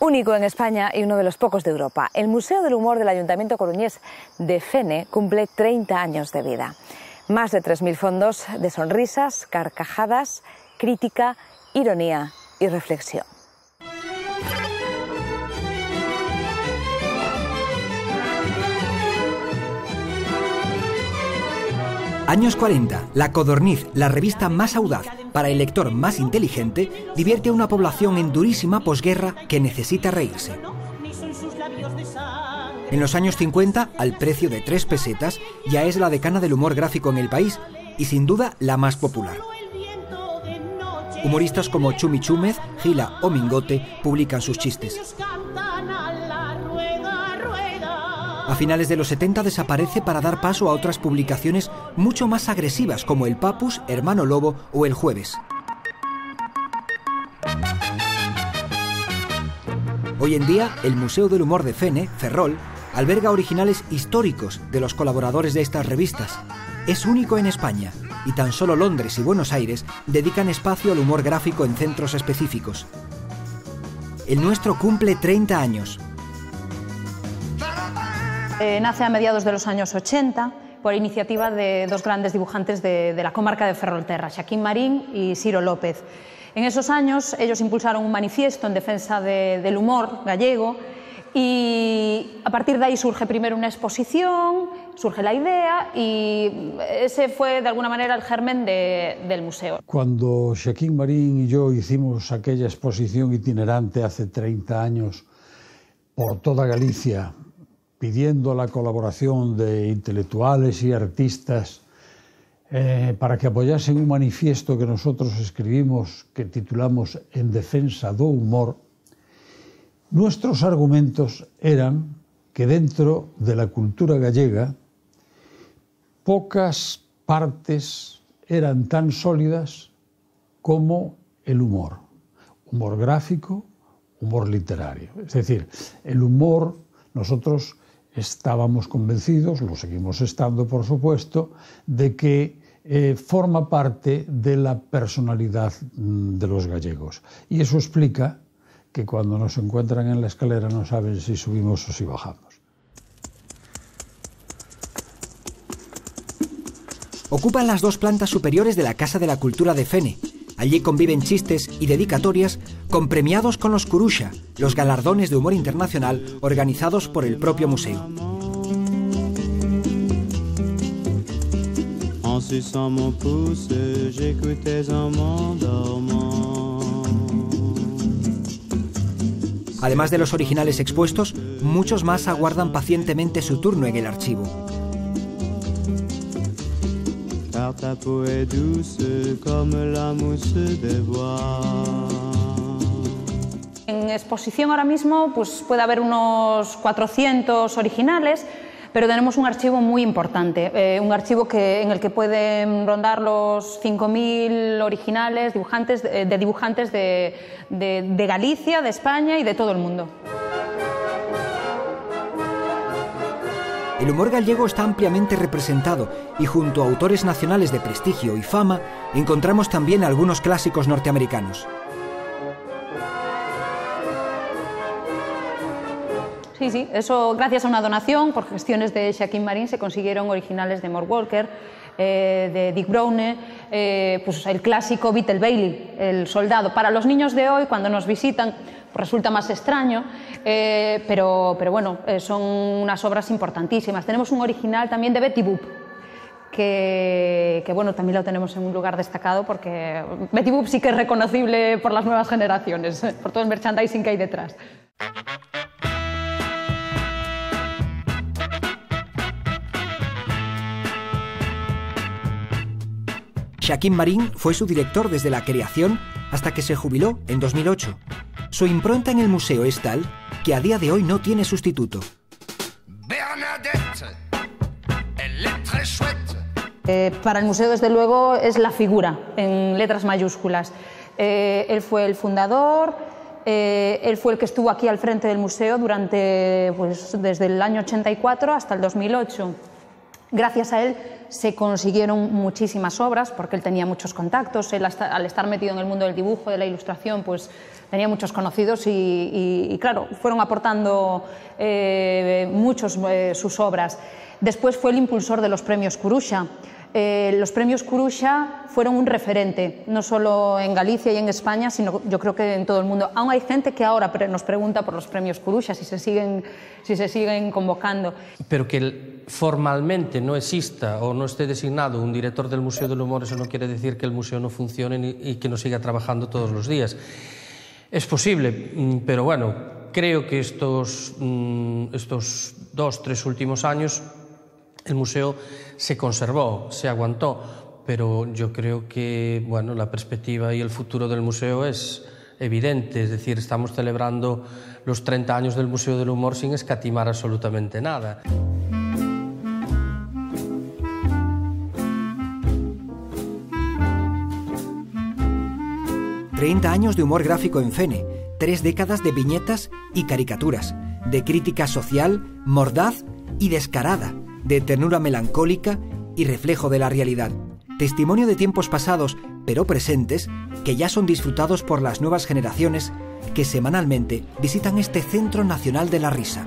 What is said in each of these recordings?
Único en España y uno de los pocos de Europa, el Museo del Humor del Ayuntamiento coruñés de Fene cumple 30 años de vida. Más de 3.000 fondos de sonrisas, carcajadas, crítica, ironía y reflexión. Años 40, La Codorniz, la revista más audaz para el lector más inteligente, divierte a una población en durísima posguerra que necesita reírse. En los años 50, al precio de 3 pesetas, ya es la decana del humor gráfico en el país y sin duda la más popular. Humoristas como Chumi Chúmez, Gila o Mingote publican sus chistes. A finales de los 70 desaparece para dar paso a otras publicaciones mucho más agresivas como El Papus, Hermano Lobo o El Jueves. Hoy en día, el Museo del Humor de Fene, Ferrol, alberga originales históricos de los colaboradores de estas revistas. Es único en España y tan solo Londres y Buenos Aires dedican espacio al humor gráfico en centros específicos. El nuestro cumple 30 años. Nace a mediados de los años 80 por iniciativa de dos grandes dibujantes de la comarca de Ferrolterra, Xaquín Marín y Ciro López. En esos años ellos impulsaron un manifiesto en defensa del humor gallego y a partir de ahí surge primero una exposición, surge la idea y ese fue de alguna manera el germen del museo. Cuando Xaquín Marín y yo hicimos aquella exposición itinerante hace 30 años por toda Galicia, pidiendo la colaboración de intelectuales y artistas para que apoyasen un manifiesto que nosotros escribimos, que titulamos En defensa do humor, nuestros argumentos eran que dentro de la cultura gallega pocas partes eran tan sólidas como el humor. Humor gráfico, humor literario. Es decir, el humor, nosotros estábamos convencidos, lo seguimos estando por supuesto, de que forma parte de la personalidad de los gallegos. Y eso explica que cuando nos encuentran en la escalera no saben si subimos o si bajamos. Ocupan las 2 plantas superiores de la Casa de la Cultura de Fene. Allí conviven chistes y dedicatorias con premiados con los Curusha, los galardones de humor internacional organizados por el propio museo. Además de los originales expuestos, muchos más aguardan pacientemente su turno en el archivo. Ta peau est douce comme la mousse de bois. En exposición ahora mismo pues puede haber unos 400 originales, pero tenemos un archivo muy importante, un archivo en el que pueden rondar los 5.000 originales dibujantes de Galicia, de España y de todo el mundo. El humor gallego está ampliamente representado y junto a autores nacionales de prestigio y fama encontramos también algunos clásicos norteamericanos. Sí, eso gracias a una donación por gestiones de Xaquín Marín se consiguieron originales de Mort Walker, de Dick Browne, pues el clásico Beetle Bailey, el soldado. Para los niños de hoy, cuando nos visitan, resulta más extraño, pero bueno, son unas obras importantísimas. Tenemos un original también de Betty Boop, que bueno, también lo tenemos en un lugar destacado porque Betty Boop sí que es reconocible por las nuevas generaciones, por todo el merchandising que hay detrás. Xaquín Marín fue su director desde la creación hasta que se jubiló en 2008. Su impronta en el museo es tal que a día de hoy no tiene sustituto. Para el museo, desde luego, es la figura, en letras mayúsculas. Él fue el fundador, él fue el que estuvo aquí al frente del museo durante, pues, desde el año 84 hasta el 2008. Gracias a él se consiguieron muchísimas obras, porque él tenía muchos contactos, él al estar metido en el mundo del dibujo, de la ilustración, pues tenía muchos conocidos y claro, fueron aportando muchos sus obras. Después fue el impulsor de los premios Curusha. Los premios Curusha fueron un referente, no solo en Galicia y en España, sino yo creo que en todo el mundo. Aún hay gente que ahora nos pregunta por los premios Curusha, si se siguen convocando. Pero que formalmente no exista o no esté designado un director del Museo del Humor, eso no quiere decir que el museo no funcione y que no siga trabajando todos los días. Es posible, pero bueno, creo que estos 2-3 últimos años el museo se conservó, se aguantó, pero yo creo que bueno, la perspectiva y el futuro del museo es evidente, es decir, estamos celebrando los 30 años del Museo del Humor sin escatimar absolutamente nada. ...30 años de humor gráfico en Fene, 3 décadas de viñetas y caricaturas, de crítica social, mordaz y descarada, de ternura melancólica y reflejo de la realidad. Testimonio de tiempos pasados, pero presentes, que ya son disfrutados por las nuevas generaciones que semanalmente visitan este Centro Nacional de la Risa.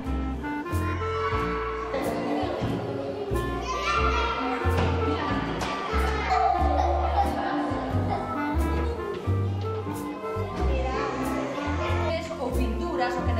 O pinturas o que